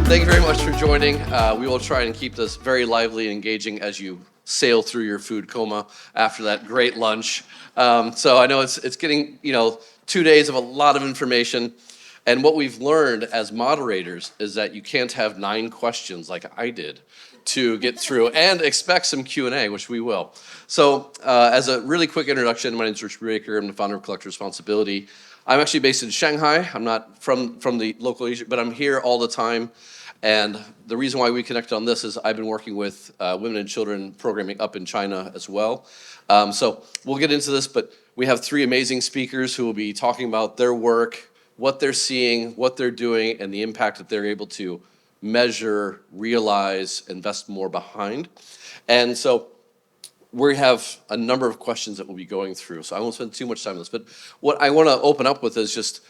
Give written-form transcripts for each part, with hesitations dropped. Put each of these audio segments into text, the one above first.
Thank you very much for joining. We will try and keep this very lively and engaging as you sail through your food coma after that great lunch. So I know it's getting 2 days of a lot of information. And what we've learned as moderators is that you can't have 9 questions like I did to get through and expect some Q&A, which we will. So as a really quick introduction, my name is Rich Brubaker. I'm the founder of Collector Responsibility. I'm actually based in Shanghai. I'm not from the local Asia, but I'm here all the time. And the reason why we connected on this is I've been working with women and children programming up in China as well. So we'll get into this, but we have 3 amazing speakers who will be talking about their work, what they're seeing, what they're doing, and the impact that they're able to measure, realize, invest more behind. And so we have a number of questions that we'll be going through, so I won't spend too much time on this. But what I want to open up with is just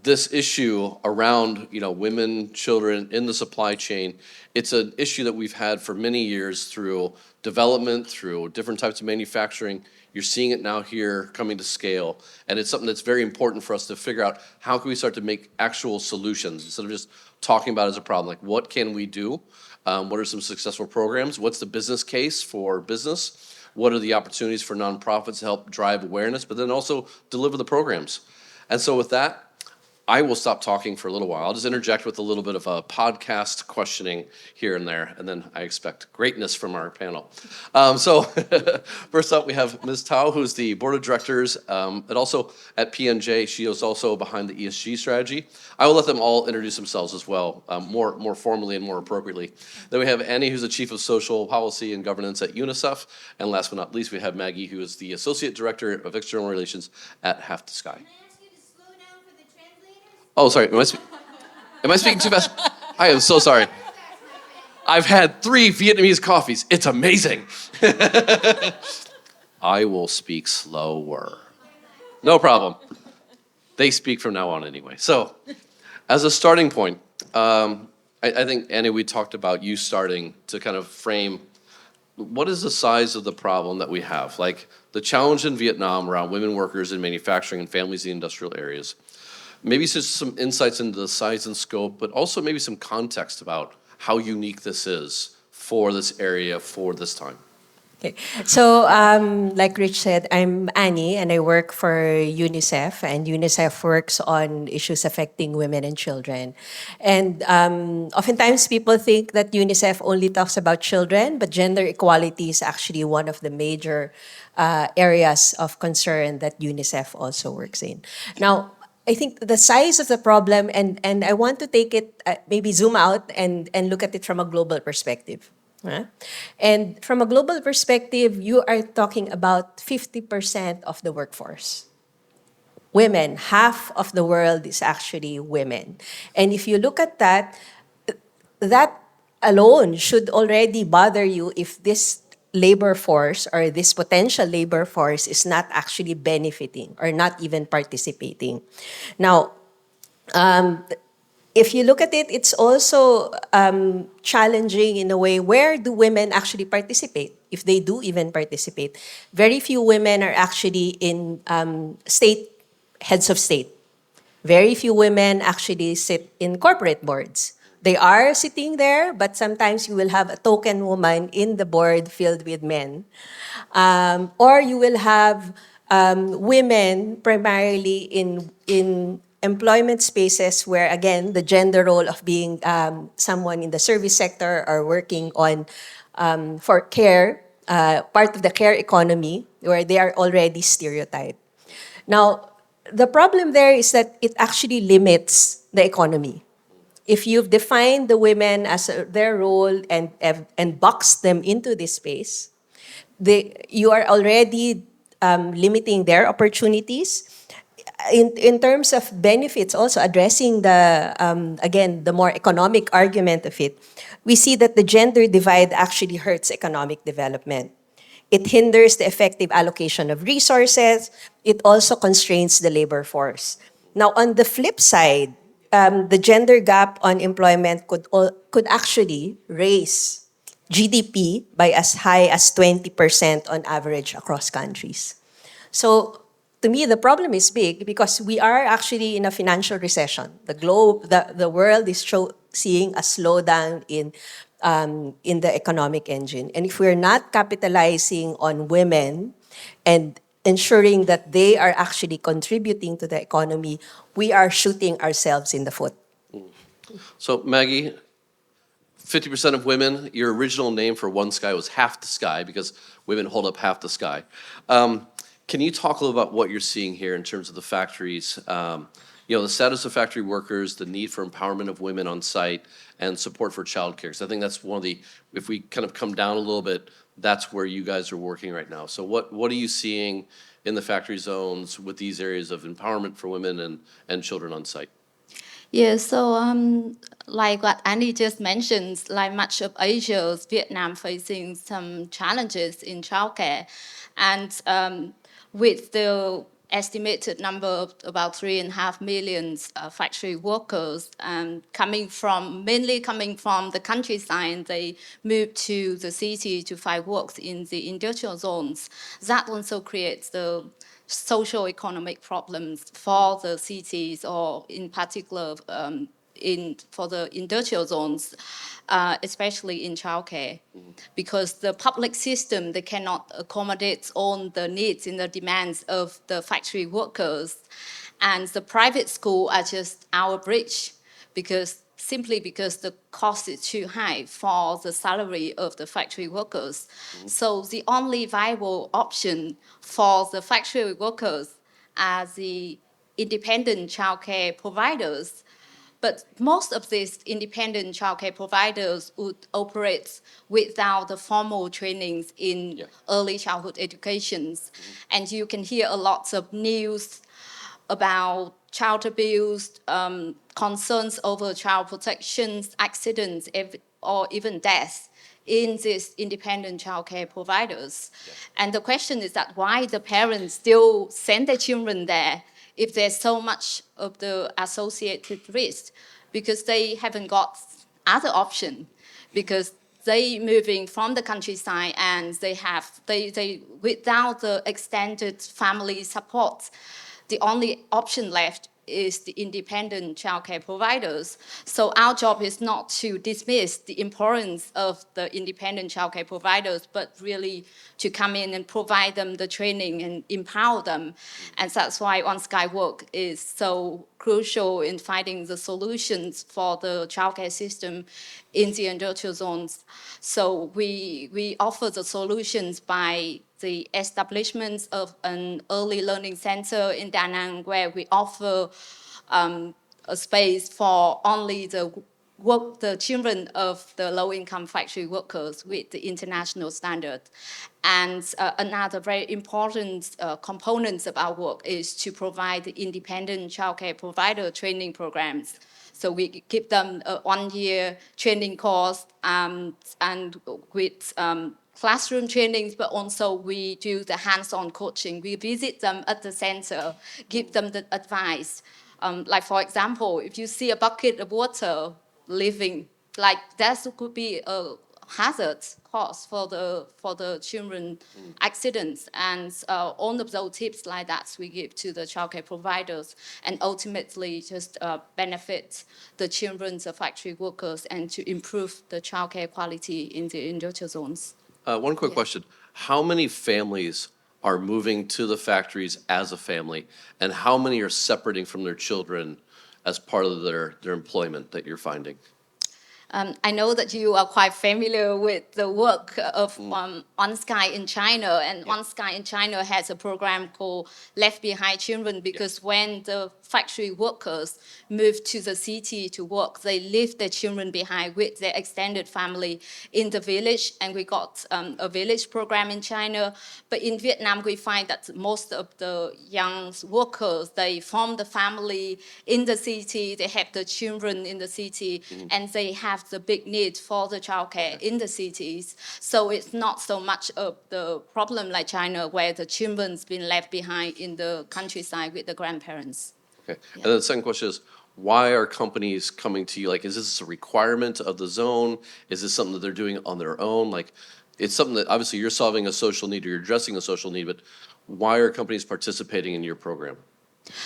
this issue around women, children in the supply chain. It's an issue that we've had for many years through development, through different types of manufacturing. You're seeing it now here coming to scale, and it's something that's very important for us to figure out how can we start to make actual solutions instead of just talking about it as a problem. Like, what can we do? What are some successful programs? What's the business case for business? What are the opportunities for nonprofits to help drive awareness, but then also deliver the programs? And so with that, I will stop talking for a little while. I'll just interject with a little bit of a podcast questioning here and there, and then I expect greatness from our panel. So first up, we have Ms. Thao, who's the board of directors, and also at P&J. She is also behind the ESG strategy. I will let them all introduce themselves as well, more formally and more appropriately. Then we have Annie, who's the chief of social policy and governance at UNICEF. And last but not least, we have Maggie, who is the associate director of external relations at Sky. Oh, sorry. Am I speaking too fast? I am so sorry. I've had 3 Vietnamese coffees. It's amazing. I will speak slower. No problem. They speak from now on anyway. So, as a starting point, I think, Annie, we talked about you starting to kind of frame what is the size of the problem that we have? Like the challenge in Vietnam around women workers in manufacturing and families in industrial areas. Maybe just some insights into the size and scope, but also maybe some context about how unique this is for this area for this time. Okay. So, like Rich said, I'm Annie, and I work for UNICEF, and UNICEF works on issues affecting women and children. And oftentimes people think that UNICEF only talks about children, but gender equality is actually one of the major areas of concern that UNICEF also works in. Now, I think the size of the problem, and I want to take it, maybe zoom out and look at it from a global perspective. And from a global perspective, you are talking about 50% of the workforce. Women, half of the world is actually women. And if you look at that, that alone should already bother you if this labor force or this potential labor force is not actually benefiting or not even participating. Now, if you look at it, it's also challenging in a way, where do women actually participate? If they do even participate, very few women are actually in heads of state. Very few women actually sit in corporate boards. They are sitting there, but sometimes you will have a token woman in the board filled with men. Or you will have women primarily in employment spaces where, again, the gender role of being someone in the service sector or working on for care, part of the care economy, where they are already stereotyped. Now, the problem there is that it actually limits the economy. If you've defined the women as their role and boxed them into this space, you are already limiting their opportunities. In terms of benefits, also addressing the more economic argument of it, we see that the gender divide actually hurts economic development. It hinders the effective allocation of resources. It also constrains the labor force. Now, on the flip side, the gender gap on employment could actually raise GDP by as high as 20% on average across countries. So to me, the problem is big because we are actually in a financial recession. The world is seeing a slowdown in the economic engine. And if we're not capitalizing on women and ensuring that they are actually contributing to the economy, we are shooting ourselves in the foot. So Maggie, 50% of women, your original name for OneSky was half the sky because women hold up half the sky. Can you talk a little about what you're seeing here in terms of the factories, the status of factory workers, the need for empowerment of women on site, and support for childcare? Because I think that's one of the, if we kind of come down a little bit, that's where you guys are working right now. So what are you seeing in the factory zones with these areas of empowerment for women and children on site? Yeah, so like what Annie just mentioned, like much of Asia, Vietnam facing some challenges in childcare, and with the estimated number of about 3.5 million factory workers mainly coming from the countryside, they moved to the city to find work in the industrial zones. That also creates the socio-economic problems for the cities, or in particular for the industrial zones, especially in childcare, because the public system, they cannot accommodate all the needs and the demands of the factory workers, and the private school are just our bridge simply because the cost is too high for the salary of the factory workers. So the only viable option for the factory workers are the independent childcare providers. But most of these independent childcare providers would operate without the formal trainings in early childhood educations. And you can hear a lot of news about child abuse, concerns over child protection, accidents, or even death in these independent childcare providers. And the question is that why the parents still send their children there if there's so much of the associated risk? Because they haven't got other option, because they moving from the countryside and they without the extended family support, the only option left is the independent childcare providers. So our job is not to dismiss the importance of the independent childcare providers, but really to come in and provide them the training and empower them. And that's why OneSky work is so crucial in finding the solutions for the childcare system in the industrial zones. So we offer the solutions by the establishment of an early learning center in Da Nang, where we offer a space for only the children of the low-income factory workers with the international standard. And another very important component of our work is to provide the independent childcare provider training programs. So we give them a 1-year training course and with classroom trainings, but also we do the hands-on coaching. We visit them at the center, give them the advice. Like for example, if you see a bucket of water living, like that could be a hazard cause for the children accidents, and all of those tips like that we give to the childcare providers, and ultimately just benefit the children, the factory workers, and to improve the childcare quality in the industrial zones. One quick question. How many families are moving to the factories as a family, and how many are separating from their children as part of their employment that you're finding? I know that you are quite familiar with the work of OneSky in China, and OneSky in China has a program called Left Behind Children, because when the factory workers move to the city to work, they leave their children behind with their extended family in the village, and we got a village program in China. But in Vietnam, we find that most of the young workers, they form the family in the city, they have the children in the city, and they have the big need for the childcare in the cities. So it's not so much of the problem like China, where the children's been left behind in the countryside with the grandparents. Okay. And then the second question is, why are companies coming to you? Like, is this a requirement of the zone? Is this something that they're doing on their own? Like, it's something that obviously you're solving a social need or you're addressing a social need, but Why are companies participating in your program?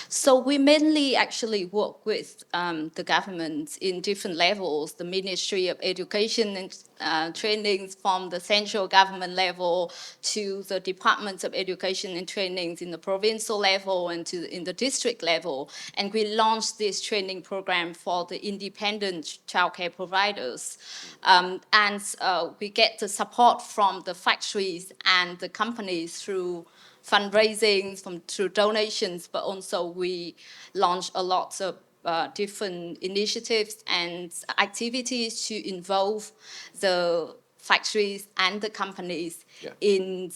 So we mainly actually work with the government in different levels, the Ministry of Education and trainings from the central government level to the Departments of Education and Trainings in the provincial level and in the district level. And we launched this training program for the independent childcare providers. We get the support from the factories and the companies through fundraising, through donations, but also we launch a lot of different initiatives and activities to involve the factories and the companies in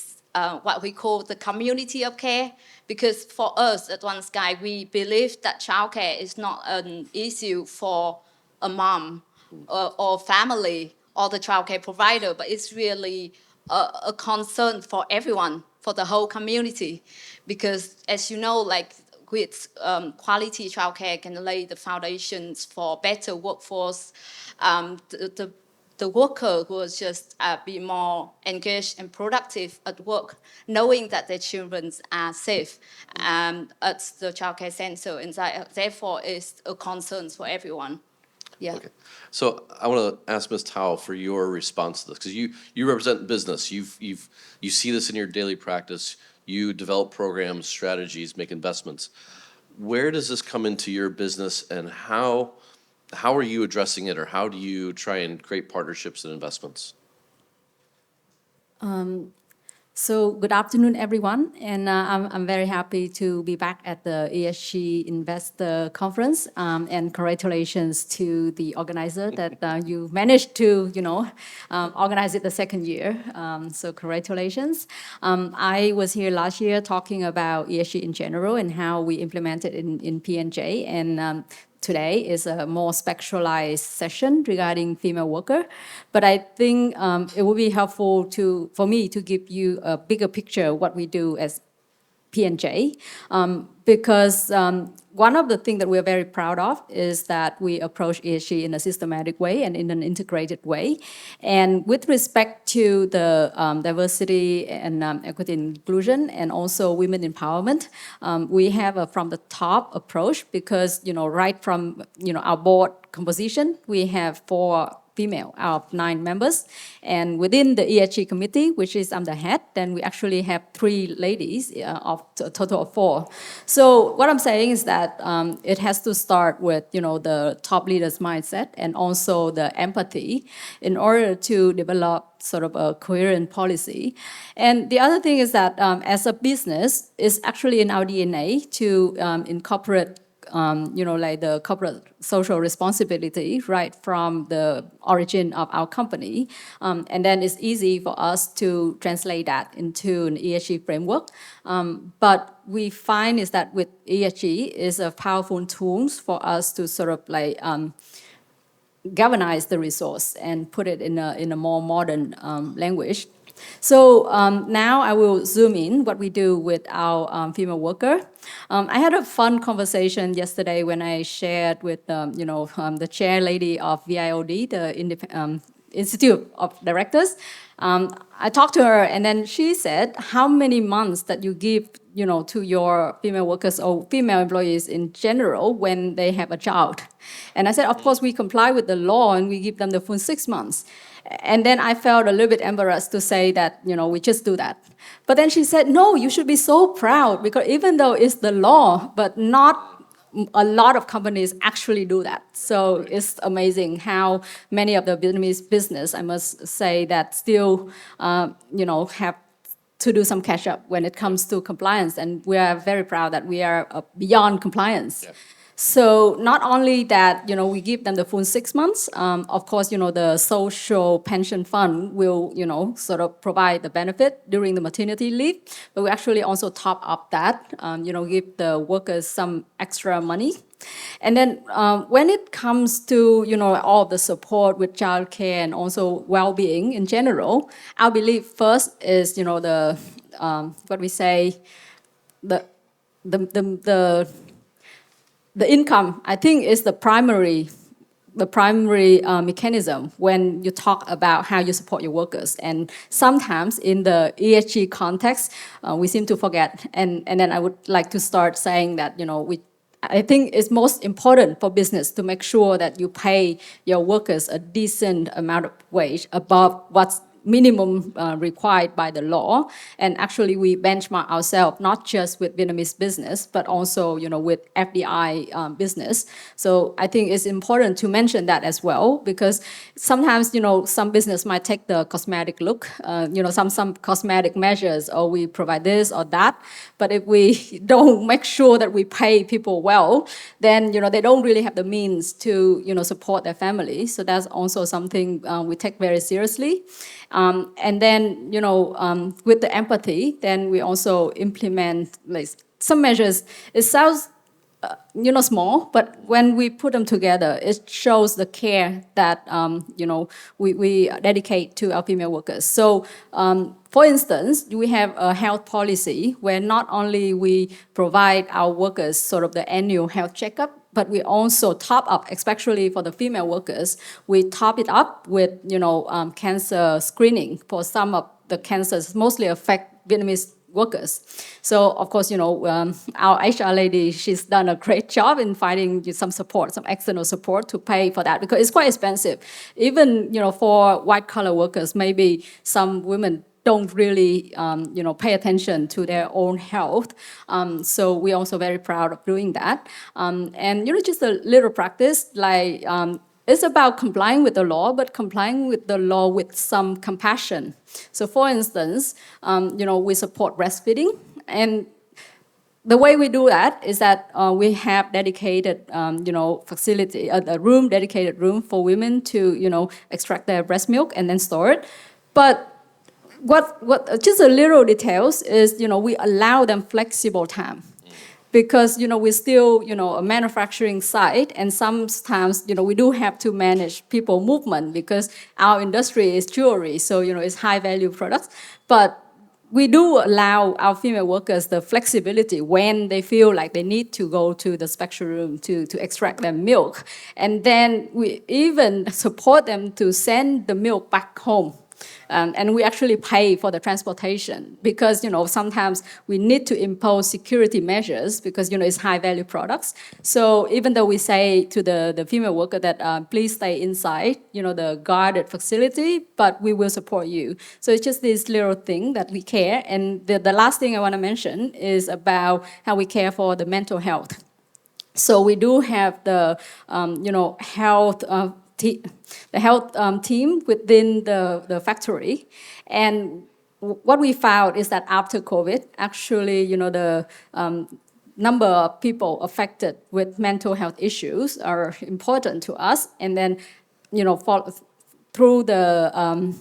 what we call the community of care. Because for us at OneSky, we believe that childcare is not an issue for a mom or family or the childcare provider, but it's really a concern for everyone, for the whole community. Because as you know, like with quality childcare can lay the foundations for better workforce. The worker will just be more engaged and productive at work, knowing that their children are safe at the childcare center, and therefore is a concern for everyone. Yeah. Okay. So I want to ask Ms. Thao for your response to this, because you represent business. You see this in your daily practice. You develop programs, strategies, make investments. Where does this come into your business, and how are you addressing it, or how do you try and create partnerships and investments? So good afternoon, everyone, and I'm very happy to be back at the ESG Investor Conference, and congratulations to the organizer that you managed to, organize it the second year. So congratulations. I was here last year talking about ESG in general and how we implement it in P&J, and today is a more specialized session regarding female worker. But I think it will be helpful for me to give you a bigger picture of what we do as P&J, because one of the things that we're very proud of is that we approach ESG in a systematic way and in an integrated way. And with respect to the diversity and equity and inclusion and also women empowerment, we have a from the top approach because, right from, our board composition, we have 4 female out of 9 members. And within the ESG committee, which is I'm the head, then we actually have 3 ladies of a total of 4. So what I'm saying is that it has to start with, the top leaders' mindset and also the empathy in order to develop sort of a coherent policy. And the other thing is that as a business, it's actually in our DNA to incorporate like the corporate social responsibility right from the origin of our company. And then it's easy for us to translate that into an ESG framework. But we find is that with ESG is a powerful tool for us to sort of like galvanize the resource and put it in a more modern language. So now I will zoom in what we do with our female worker. I had a fun conversation yesterday when I shared with the chair lady of VIOD, the Institute of Directors. I talked to her, and then she said, "How many months that you give, to your female workers or female employees in general when they have a child?" And I said, "Of course, we comply with the law and we give them the full 6 months." And then I felt a little bit embarrassed to say that, we just do that. But then she said, "No, you should be so proud because even though it's the law, but not a lot of companies actually do that." So it's amazing how many of the Vietnamese business, I must say, that still, have to do some catch up when it comes to compliance. And we are very proud that we are beyond compliance. Yeah. So not only that, we give them the full 6 months. Of course, the social pension fund will, sort of provide the benefit during the maternity leave. But we actually also top up that, give the workers some extra money. And then when it comes to, all the support with childcare and also well-being in general, I believe first is, the what we say, the income, I think, is the primary the primary mechanism when you talk about how you support your workers. And sometimes in the ESG context, we seem to forget. And then I would like to start saying that, I think it's most important for business to make sure that you pay your workers a decent amount of wage above what's minimum required by the law. And actually we benchmark ourselves not just with Vietnamese business, but also with FDI business. So I think it's important to mention that as well, because sometimes some business might take the cosmetic look, some cosmetic measures, or we provide this or that. But if we don't make sure that we pay people well, then they don't really have the means to support their family. So that's also something we take very seriously. And then, with the empathy, then we also implement some measures. It sounds, small, but when we put them together, it shows the care that, we dedicate to our female workers. So, for instance, we have a health policy where not only we provide our workers sort of the annual health checkup, but we also top up, especially for the female workers, we top it up with, cancer screening for some of the cancers mostly affect Vietnamese workers. So, of course, our HR lady, she's done a great job in finding some support, some external support to pay for that, because it's quite expensive. Even, for white-collar workers, maybe some women don't really, pay attention to their own health. So we're also very proud of doing that. And, just a little practice, like, it's about complying with the law, but complying with the law with some compassion. So for instance, we support breastfeeding. And the way we do that is that we have dedicated, facility, dedicated room for women to, extract their breast milk and then store it. But what just a little details is, we allow them flexible time. Because, we're still, a manufacturing site, and sometimes, we do have to manage people movement because our industry is jewelry, so, it's high-value products. But we do allow our female workers the flexibility when they feel like they need to go to the special room to extract their milk. And then we even support them to send the milk back home. And we actually pay for the transportation because, sometimes we need to impose security measures because, it's high-value products. So even though we say to the female worker that please stay inside, the guarded facility, but we will support you. So it's just this little thing that we care. And the last thing I want to mention is about how we care for the mental health. So we do have the, health the health team within the factory. And what we found is that after COVID, actually, the number of people affected with mental health issues are important to us. And then, through the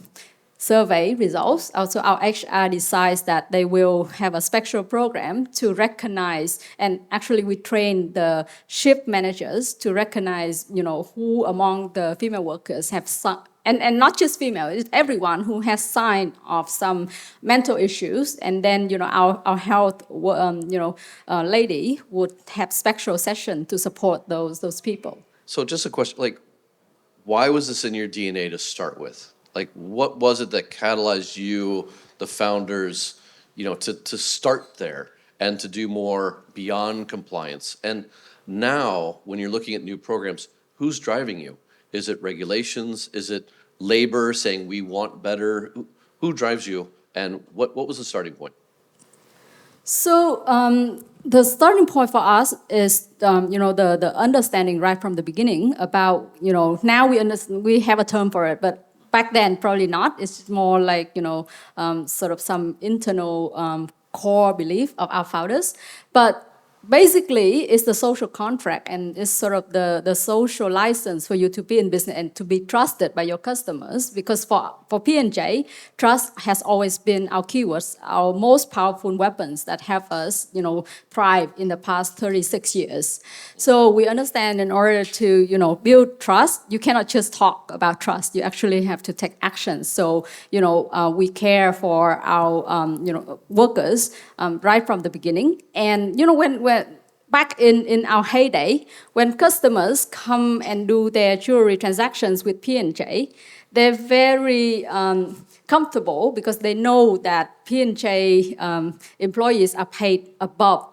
survey results, also our HR decides that they will have a special program to recognize, and actually we train the shift managers to recognize, who among the female workers have and not just female, it's everyone who has sign of some mental issues, and then our health lady would have special session to support those people. So just a question, like, why was this in your DNA to start with? Like, what was it that catalyzed you, the founders, to start there and to do more beyond compliance? And now, when you're looking at new programs, who's driving you? Is it regulations? Is it labor saying we want better? Who drives you? And what was the starting point? So the starting point for us is, the understanding right from the beginning about, now we have a term for it, but back then, probably not. It's more like, sort of some internal core belief of our founders. But basically, it's the social contract, and it's sort of the social license for you to be in business and to be trusted by your customers. Because for P&J, trust has always been our keywords, our most powerful weapons that have us, thrive in the past 36 years. So we understand in order to, build trust, you cannot just talk about trust. You actually have to take action. So, we care for our, workers right from the beginning. And, when back in our heyday, when customers come and do their jewelry transactions with P&J, they're very comfortable because they know that P&J employees are paid above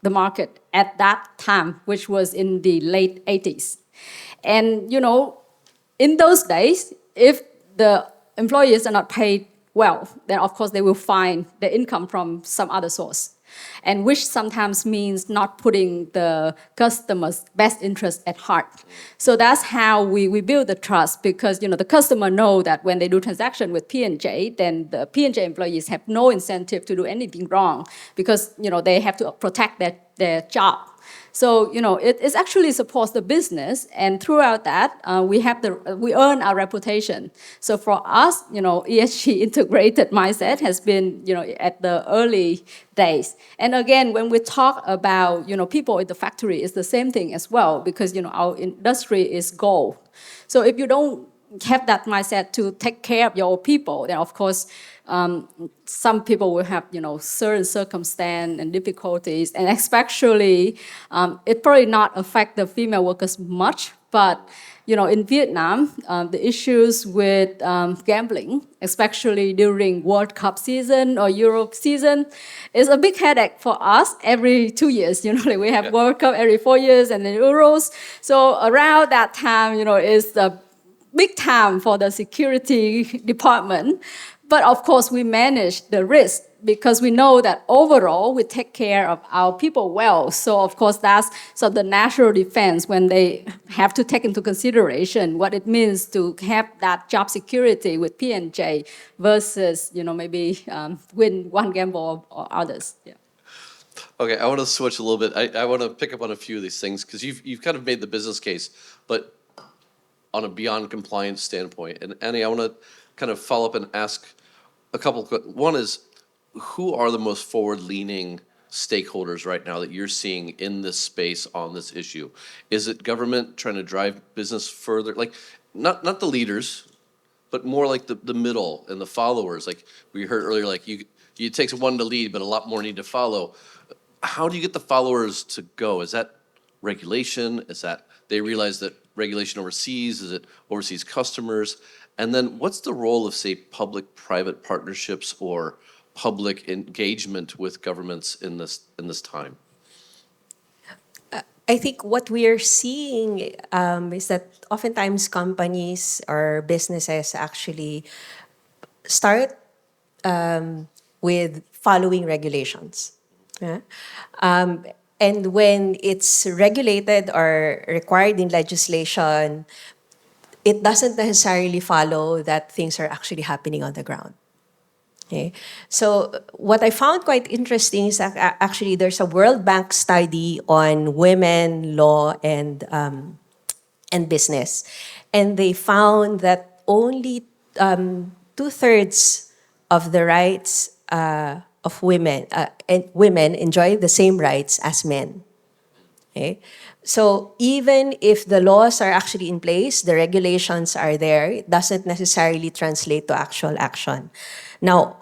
the market at that time, which was in the late 80s. And, in those days, if the employees are not paid well, then of course they will find the income from some other source. And which sometimes means not putting the customer's best interest at heart. So that's how we build the trust, because the customer know that when they do transaction with P&J, then the P&J employees have no incentive to do anything wrong, because they have to protect their job. So it actually supports the business, and throughout that we earn our reputation. So for us, ESG integrated mindset has been at the early days. And again, when we talk about people in the factory, it's the same thing as well, because our industry is gold. So if you don't have that mindset to take care of your people, then of course some people will have certain circumstance and difficulties, and especially it probably not affect the female workers much, but in Vietnam the issues with gambling, especially during World Cup season or Europe season, is a big headache for us every 2 years. We have World Cup every 4 years and then Euros. So around that time, is the big time for the security department. But of course, we manage the risk because we know that overall we take care of our people well. So of course, that's sort of the natural defense when they have to take into consideration what it means to have that job security with P&J versus maybe win one gamble or others. Yeah. Okay, I want to switch a little bit. I want to pick up on a few of these things because you've kind of made the business case, but on a beyond compliance standpoint. And Annie, I want to kind of follow up and ask a couple. One is, who are the most forward-leaning stakeholders right now that you're seeing in this space on this issue? Is it government trying to drive business further? Like, not the leaders, but more like the middle and the followers. Like we heard earlier, like it takes one to lead, but a lot more need to follow. How do you get the followers to go? Is that regulation? Is that they realize that regulation overseas? Is it overseas customers? And then what's the role of, say, public-private partnerships or public engagement with governments in this time? I think what we are seeing is that oftentimes companies or businesses actually start with following regulations. Yeah? And when it's regulated or required in legislation, it doesn't necessarily follow that things are actually happening on the ground. Okay? So what I found quite interesting is that actually there's a World Bank study on women, law, and business. And they found that only 2/3 of the rights of women and women enjoy the same rights as men. Okay? So even if the laws are actually in place, the regulations are there, it doesn't necessarily translate to actual action. Now,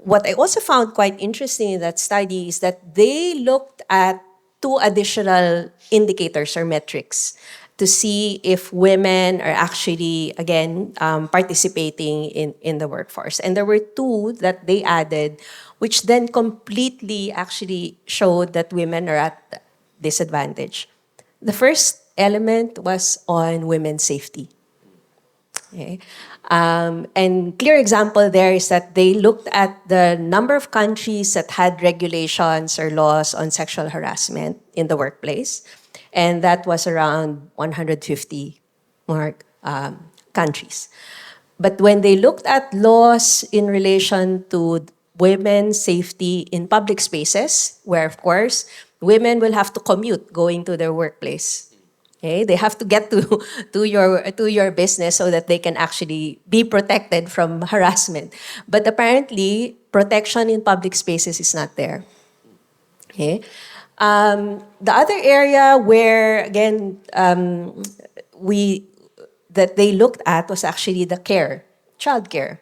what I also found quite interesting in that study is that they looked at 2 additional indicators or metrics to see if women are actually, again, participating in the workforce. And there were 2 that they added, which then completely actually showed that women are at disadvantage. The first element was on women's safety. Okay. And clear example there is that they looked at the number of countries that had regulations or laws on sexual harassment in the workplace, and that was around 150 more countries. But when they looked at laws in relation to women's safety in public spaces, where of course women will have to commute going to their workplace. Okay? They have to get to your business so that they can actually be protected from harassment. But apparently, protection in public spaces is not there. Okay? The other area where, again, that they looked at was actually the care, childcare.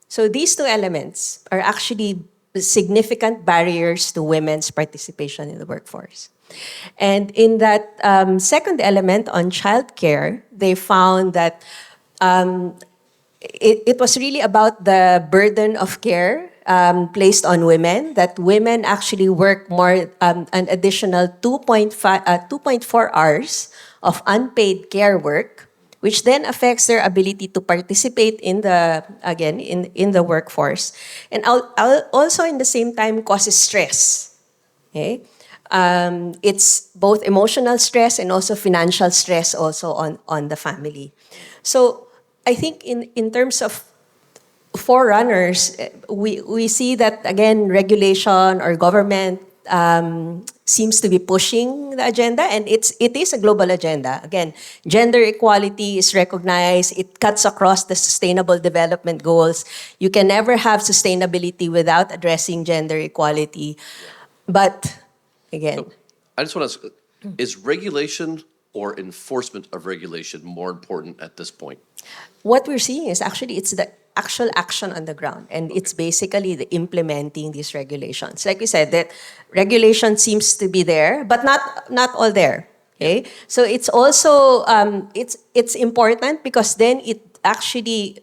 So these 2 elements are actually significant barriers to women's participation in the workforce. And in that second element on childcare, they found that it was really about the burden of care placed on women, that women actually work more, an additional 2.4 hours of unpaid care work, which then affects their ability to participate in the, again, in the workforce. And also in the same time causes stress. Okay? It's both emotional stress and also financial stress also on the family. So I think in terms of forerunners, we see that, again, regulation or government seems to be pushing the agenda, and it is a global agenda. Again, gender equality is recognized. It cuts across the sustainable development goals. You can never have sustainability without addressing gender equality. But again, So I just want to ask, is regulation or enforcement of regulation more important at this point? what we're seeing is actually it's the actual action on the ground, and it's basically the implementing these regulations. Like we said, that regulation seems to be there, but not all there. Okay, so it's also it's important because then it actually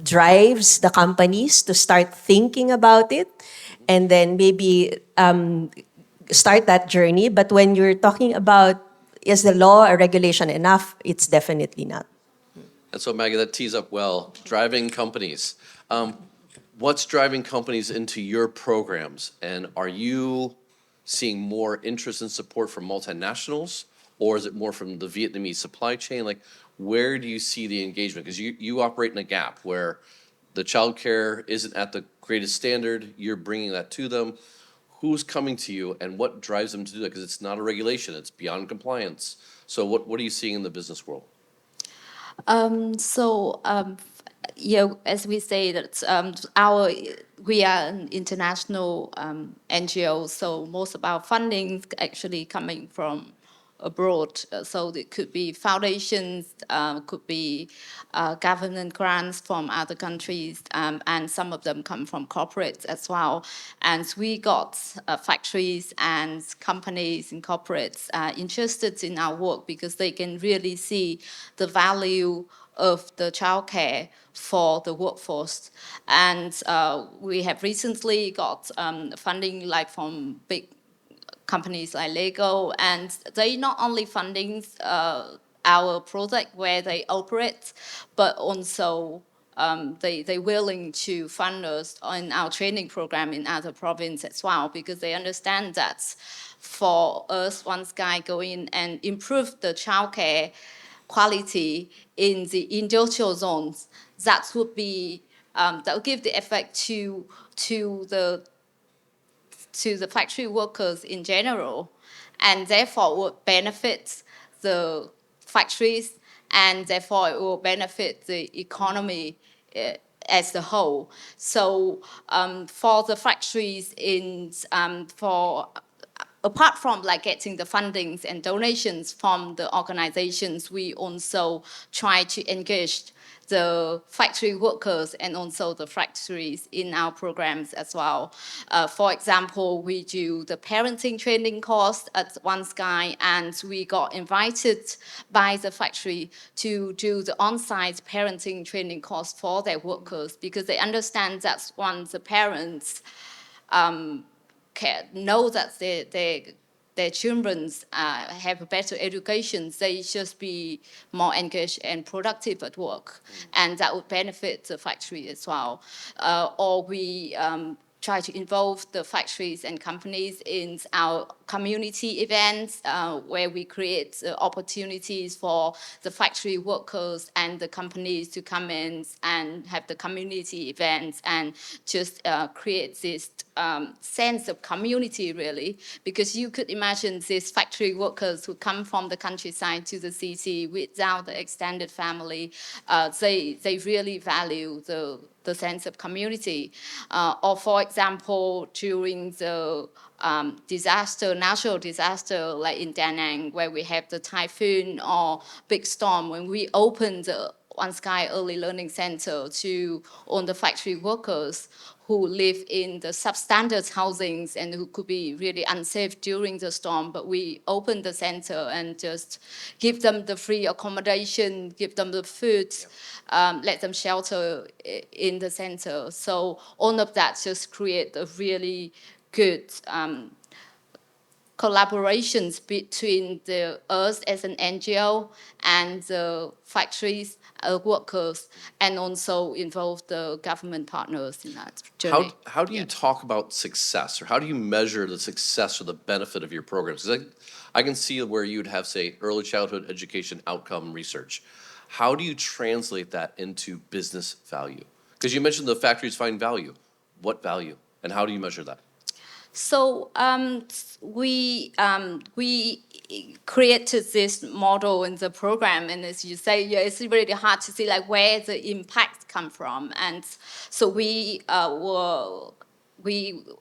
drives the companies to start thinking about it, and then maybe start that journey. But when you're talking about is the law or regulation enough, it's definitely not. And so, Maggie, that tees up well. Driving companies. What's driving companies into your programs? And are you seeing more interest and support from multinationals? Or is it more from the Vietnamese supply chain? Like, where do you see the engagement? Because you operate in a gap where the childcare isn't at the greatest standard. You're bringing that to them. Who's coming to you and what drives them to do that? Because it's not a regulation. It's beyond compliance. So what are you seeing in the business world? As we say that we are an international NGO, so most of our funding actually coming from abroad. So it could be foundations, could be government grants from other countries, and some of them come from corporates as well. And we got factories and companies and corporates interested in our work because they can really see the value of the childcare for the workforce. And we have recently got funding like from big companies like Lego, and they not only funding our project where they operate, but also they willing to fund us on our training program in other provinces as well, because they understand that for us, OneSky go in and improve the childcare quality in the industrial zones, that would be that will give the effect to the factory workers in general, and therefore would benefit the factories, and therefore it will benefit the economy as a whole. So for the factories apart from like getting the fundings and donations from the organizations, we also try to engage the factory workers and also the factories in our programs as well. For example, we do the parenting training course at OneSky, and we got invited by the factory to do the on-site parenting training course for their workers, because they understand that once the parents know that their children have a better education, they just be more engaged and productive at work, and that would benefit the factory as well. Or we try to involve the factories and companies in our community events, where we create opportunities for the factory workers and the companies to come in and have the community events and just create this sense of community, really, because you could imagine these factory workers who come from the countryside to the city without the extended family. They really value the sense of community. Or for example, during the natural disaster, like in Da Nang, where we have the typhoon or big storm, when we open the OneSky Early Learning Center to all the factory workers who live in the substandard housings and who could be really unsafe during the storm. But we opened the center and just give them the free accommodation, give them the food, let them shelter in the center. So all of that just create a really good collaborations between us as an NGO and the factories, workers, and also involve the government partners in that journey. How do you talk about success, or how do you measure the success or the benefit of your programs? 'Cause I can see where you'd have, say, early childhood education outcome research. How do you translate that into business value? Because you mentioned the factories find value. What value? And how do you measure that? So we created this model in the program, and as you say, yeah, it's really hard to see like where the impact come from. And so we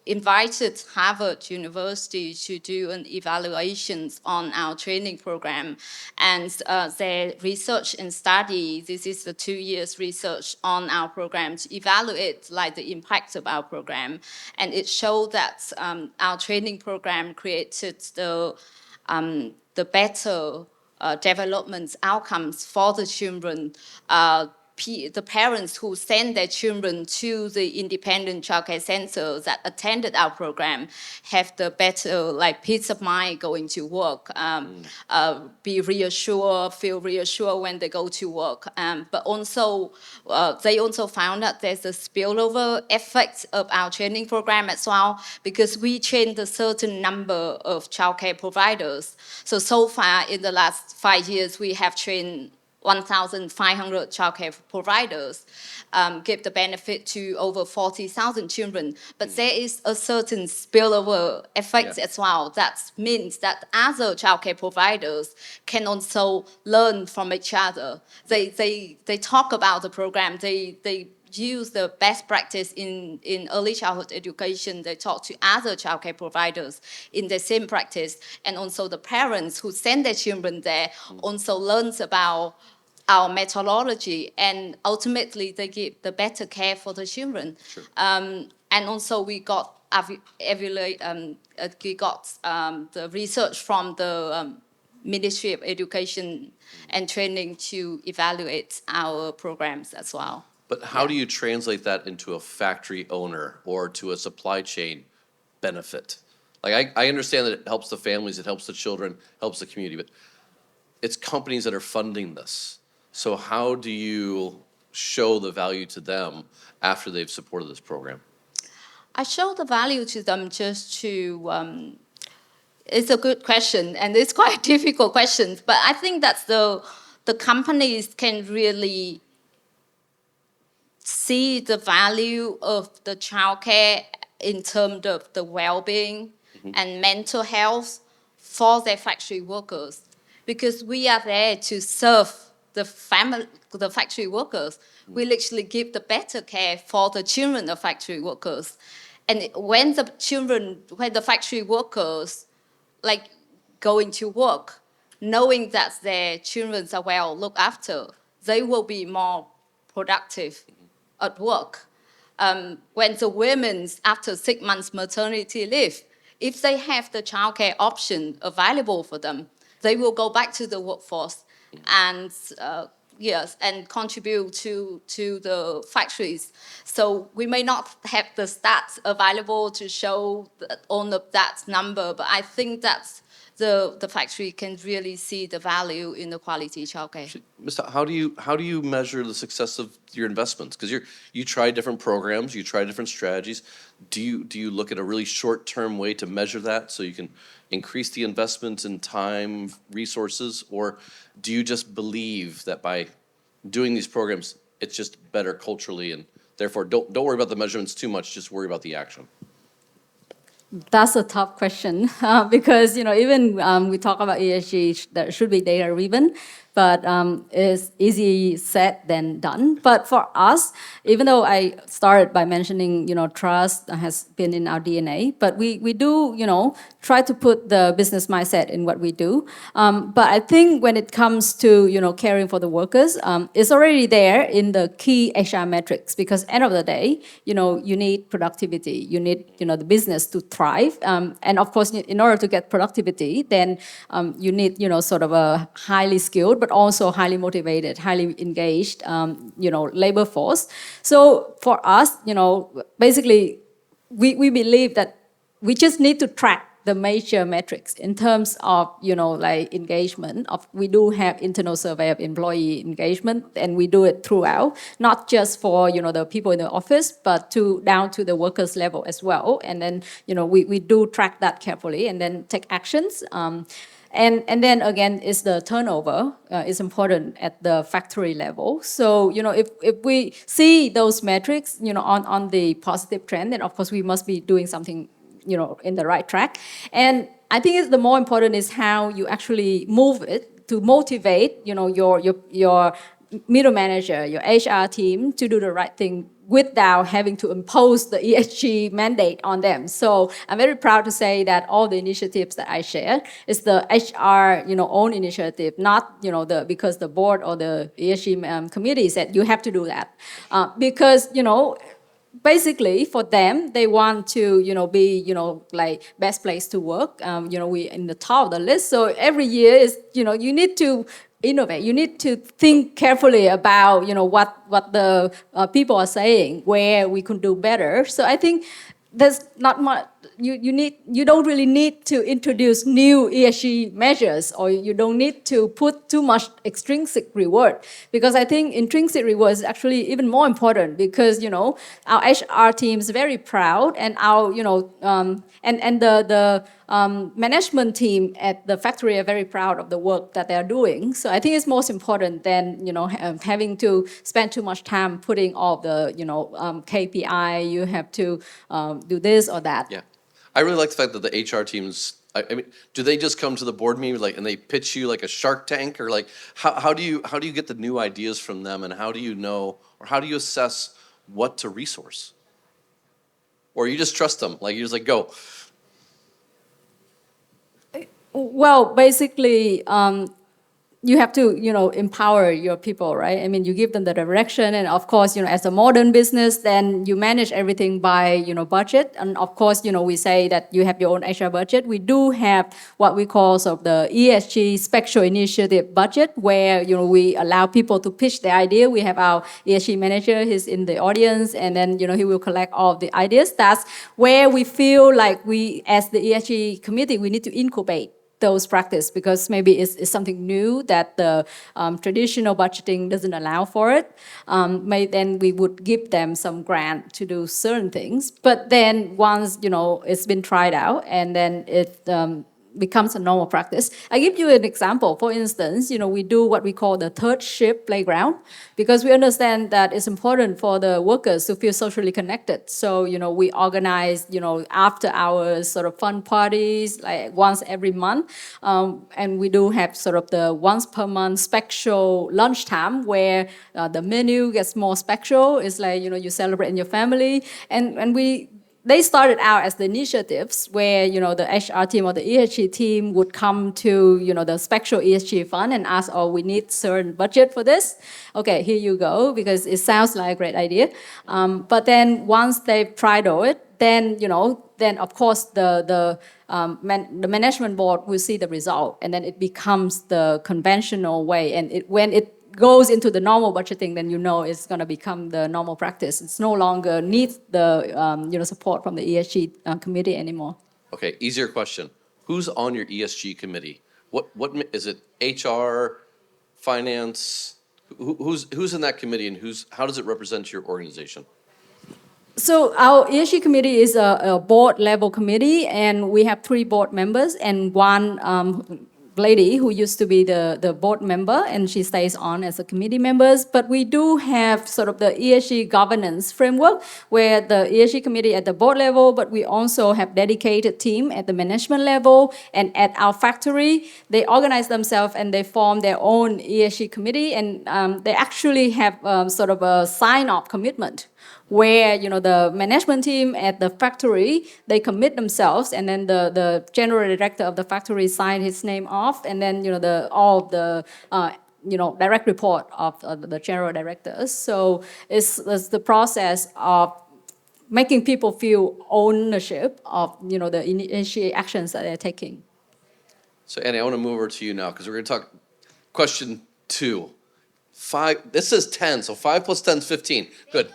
invited Harvard University to do an evaluation on our training program, and their research and study, this is the 2 years research on our program to evaluate like the impact of our program. And it showed that our training program created the better development outcomes for the children. The parents who send their children to the independent childcare centers that attended our program have the better like peace of mind going to work, be reassured, feel reassured when they go to work. But also, they also found that there's a spillover effect of our training program as well, because we trained a certain number of childcare providers. So far in the last 5 years, we have trained 1,500 childcare providers, give the benefit to over 40,000 children. But there is a certain spillover effect as well. That means that other childcare providers can also learn from each other. They talk about the program. They use the best practice in early childhood education. They talk to other childcare providers in the same practice. And also the parents who send their children there also learns about our methodology, and ultimately they give the better care for the children. Sure. And also we got the research from the Ministry of Education and Training to evaluate our programs as well. But how do you translate that into a factory owner or to a supply chain benefit? Like, I understand that it helps the families, it helps the children, helps the community, but it's companies that are funding this. So how do you show the value to them after they've supported this program? I show the value to them just to, it's a good question, and it's quite a difficult question, but I think that the companies can really see the value of the childcare in terms of the well-being and mental health for their factory workers, because we are there to serve the factory workers. We literally give the better care for the children of factory workers. And when the factory workers like going to work, knowing that their children are well looked after, they will be more productive at work. When the women, after 6 months maternity leave, if they have the childcare option available for them, they will go back to the workforce and and contribute to the factories. So we may not have the stats available to show all of that number, but I think that the factory can really see the value in the quality childcare. Ms. Thao, how do you measure the success of your investments? Because you try different programs, you try different strategies. Do you look at a really short-term way to measure that so you can increase the investment in time, resources, or do you just believe that by doing these programs, it's just better culturally, and therefore don't worry about the measurements too much, just worry about the action? That's a tough question because even we talk about ESG that should be data driven, but it's easy said than done. But for us, even though I started by mentioning, trust has been in our DNA, but we do, try to put the business mindset in what we do. But I think when it comes to, caring for the workers, it's already there in the key HR metrics, because end of the day, you need productivity, you need, the business to thrive. And of course, in order to get productivity, then you need, sort of a highly skilled, but also highly motivated, highly engaged, labor force. So for us, basically, we believe that we just need to track the major metrics in terms of, like engagement. We do have internal survey of employee engagement, and we do it throughout, not just for, the people in the office, but down to the workers level as well. And then, we do track that carefully and then take actions. And then again, is the turnover is important at the factory level. So, if we see those metrics, on the positive trend, then of course we must be doing something, in the right track. And I think the more important is how you actually move it to motivate, your middle manager, your HR team to do the right thing without having to impose the ESG mandate on them. So I'm very proud to say that all the initiatives that I share is the HR, own initiative, not, because the board or the ESG committee said you have to do that. Because, basically for them, they want to, be, like best place to work. We in the top of the list. So every year is, you need to innovate. You need to think carefully about, what the people are saying, where we could do better. So I think there's not much. You don't really need to introduce new ESG measures, or you don't need to put too much extrinsic reward, because I think intrinsic reward is actually even more important, because our HR team is very proud, and our and the management team at the factory are very proud of the work that they're doing. So I think it's most important than having to spend too much time putting all the KPI. You have to do this or that. Yeah. I really like the fact that the HR teams, I mean, do they just come to the board meeting and they pitch you like a Shark Tank, or like how do you get the new ideas from them, and how do you know, or how do you assess what to resource? Or you just trust them, like you just like go? Well, basically, you have to, empower your people, right? I mean, you give them the direction, and of course, as a modern business, then you manage everything by, budget. And of course, we say that you have your own HR budget. We do have what we call sort of the ESG special initiative budget, where, we allow people to pitch the idea. We have our ESG manager, he's in the audience, and then, he will collect all of the ideas. That's where we feel like we, as the ESG committee, we need to incubate those practice, because maybe it's something new that the traditional budgeting doesn't allow for it. Then we would give them some grant to do certain things. But then once, it's been tried out, and then it becomes a normal practice. I give you an example. For instance, we do what we call the third shift playground, because we understand that it's important for the workers to feel socially connected. So, we organize, after hours sort of fun parties, like once every month. And we do have sort of the once per month special lunchtime, where the menu gets more special. It's like, you celebrate in your family. And they started out as the initiatives where, the HR team or the ESG team would come to, the special ESG fund and ask, oh, we need certain budget for this. Okay, here you go, because it sounds like a great idea. But then once they've tried it, then, then of course the management board will see the result, and then it becomes the conventional way. And when it goes into the normal budgeting, then it's going to become the normal practice. It's no longer needs the support from the ESG committee anymore. Okay, easier question. Who's on your ESG committee? What is it? HR, finance? Who's in that committee, and how does it represent your organization? So our ESG committee is a board level committee, and we have 3 board members and one lady who used to be the board member, and she stays on as a committee members. But we do have sort of the ESG governance framework where the ESG committee at the board level, but we also have dedicated team at the management level, and at our factory, they organize themselves and they form their own ESG committee, and they actually have sort of a sign-off commitment where the management team at the factory, they commit themselves, and then the general director of the factory sign his name off, and then all the direct report of the general directors. So it's the process of making people feel ownership of the initiate actions that they're taking. So Annie, I want to move over to you now because we're going to talk question 2. 5. This is 10, so 5 plus 10 is 15. Good.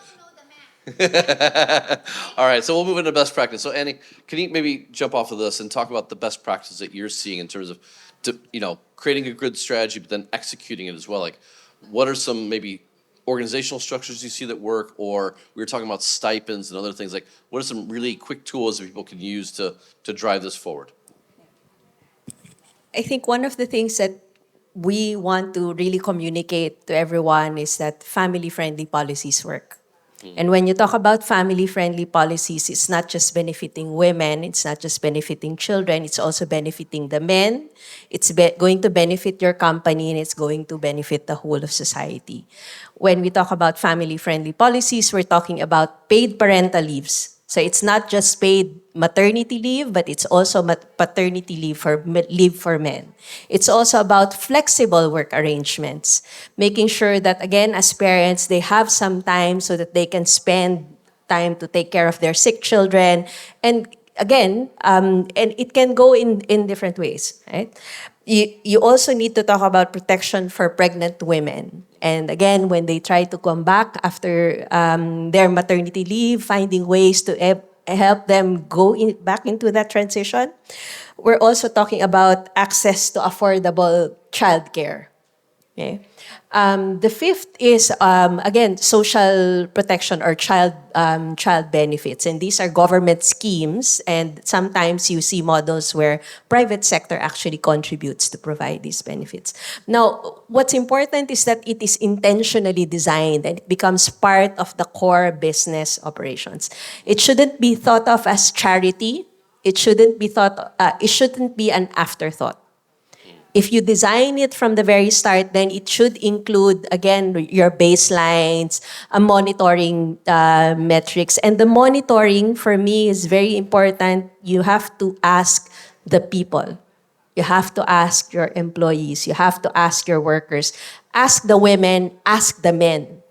All right, so we'll move into best practice. So Annie, can you maybe jump off of this and talk about the best practices that you're seeing in terms of, creating a good strategy, but then executing it as well? Like, what are some maybe organizational structures you see that work, or we were talking about stipends and other things. Like, what are some really quick tools that people can use to drive this forward? I think one of the things that we want to really communicate to everyone is that family-friendly policies work. And when you talk about family-friendly policies, it's not just benefiting women, it's not just benefiting children, it's also benefiting the men, it's going to benefit your company, and it's going to benefit the whole of society. When we talk about family-friendly policies, we're talking about paid parental leaves. So it's not just paid maternity leave, but it's also paternity leave for men. It's also about flexible work arrangements, making sure that, again, as parents, they have some time so that they can spend time to take care of their sick children. And again, and it can go in different ways, right? You also need to talk about protection for pregnant women. And again, when they try to come back after their maternity leave, finding ways to help them go back into that transition. We're also talking about access to affordable childcare. Okay. The fifth is, again, social protection or child benefits. And these are government schemes. And sometimes you see models where private sector actually contributes to provide these benefits. Now, what's important is that it is intentionally designed and it becomes part of the core business operations. It shouldn't be thought of as charity. It shouldn't be an afterthought. If you design it from the very start, then it should include, again, your baselines, monitoring metrics. And the monitoring, for me, is very important. You have to ask the people. You have to ask your employees. You have to ask your workers. Ask the women, ask the men.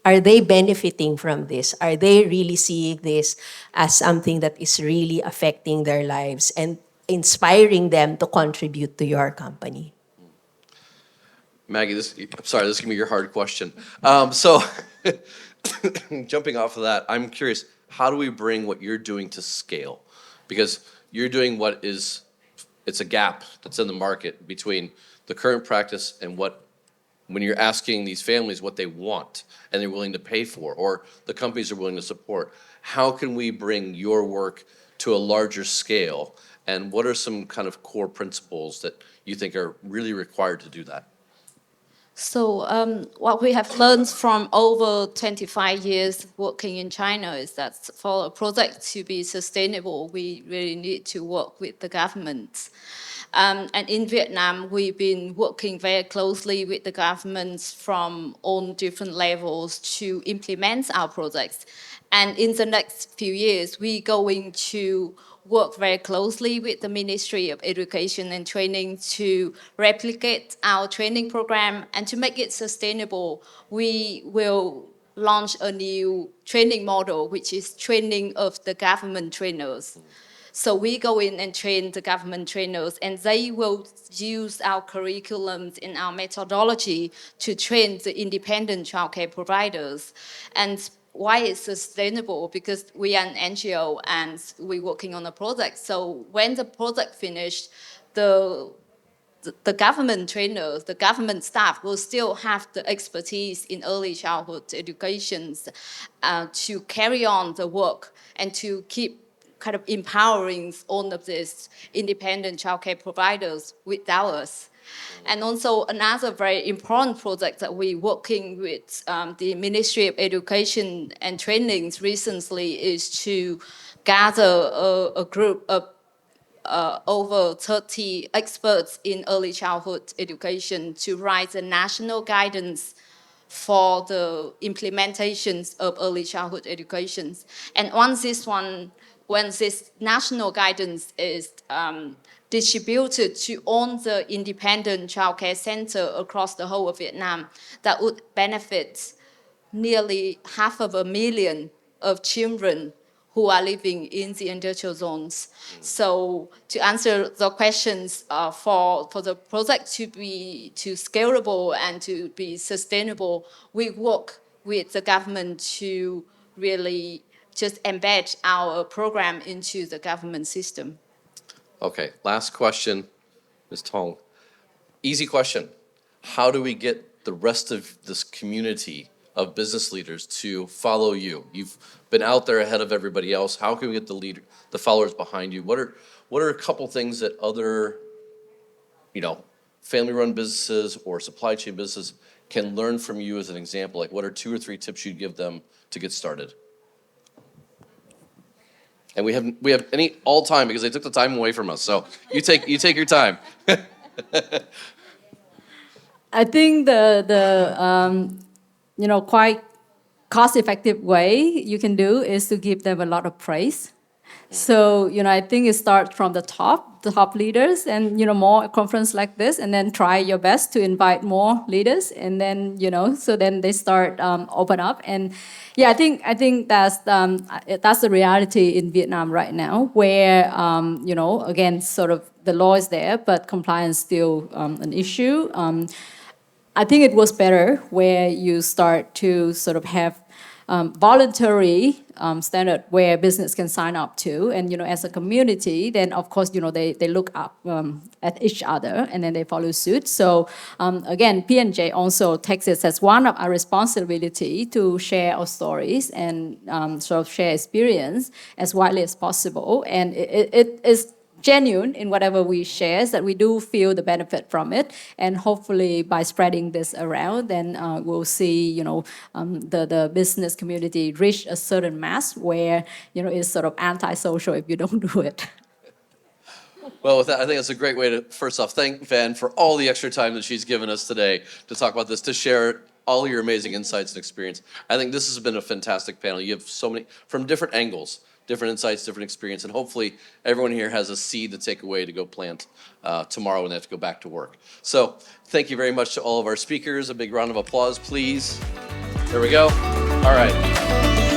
Are they benefiting from this? Are they really seeing this as something that is really affecting their lives and inspiring them to contribute to your company? Maggie, this is going to be your hard question. So jumping off of that, I'm curious, how do we bring what you're doing to scale? Because you're doing it's a gap that's in the market between the current practice and when you're asking these families what they want and they're willing to pay for, or the companies are willing to support. How can we bring your work to a larger scale? And what are some kind of core principles that you think are really required to do that? So what we have learned from over 25 years working in China is that for a project to be sustainable, we really need to work with the government. And in Vietnam, we've been working very closely with the governments from all different levels to implement our projects. And in the next few years, we're going to work very closely with the Ministry of Education and Training to replicate our training program. And to make it sustainable, we will launch a new training model, which is training of the government trainers. So we go in and train the government trainers, and they will use our curriculums and our methodology to train the independent childcare providers. And why it's sustainable? Because we are an NGO and we're working on a project. So when the project finished, the government trainers, the government staff will still have the expertise in early childhood education to carry on the work and to keep kind of empowering all of these independent childcare providers without us. And also another very important project that we're working with the Ministry of Education and Training recently is to gather a group of over 30 experts in early childhood education to write a national guidance for the implementations of early childhood education. And when this national guidance is distributed to all the independent childcare centers across the whole of Vietnam, that would benefit nearly 500,000 of children who are living in the industrial zones. So to answer the questions for the project to be scalable and to be sustainable, we work with the government to really just embed our program into the government system. Okay, last question, Ms. Tong. Easy question. How do we get the rest of this community of business leaders to follow you? You've been out there ahead of everybody else. How can we get the followers behind you? What are a couple things that other, family-run businesses or supply chain businesses can learn from you as an example? Like, what are 2 or 3 tips you'd give them to get started? And we have any all time because they took the time away from us. So you take your time. I think the quite cost-effective way you can do is to give them a lot of praise. So, I think it starts from the top leaders, and, more conference like this, and then try your best to invite more leaders, and then, so then they start open up. And yeah, I think that's the reality in Vietnam right now, where, again, sort of the law is there, but compliance still an issue. I think it was better where you start to sort of have voluntary standard where business can sign up to, and as a community, then of course they look up at each other and then they follow suit. So again, P&J also takes it as one of our responsibility to share our stories and sort of share experience as widely as possible, and it is genuine in whatever we share, that we do feel the benefit from it, and hopefully by spreading this around, then we'll see the business community reach a certain mass where it's sort of antisocial if you don't do it. Well, with that, I think that's a great way to, first off, thank Van for all the extra time that she's given us today to talk about this, to share all your amazing insights and experience. I think this has been a fantastic panel. You have so many, from different angles, different insights, different experience, and hopefully everyone here has a seed to take away to go plant tomorrow when they have to go back to work. So thank you very much to all of our speakers. A big round of applause, please. There we go. All right.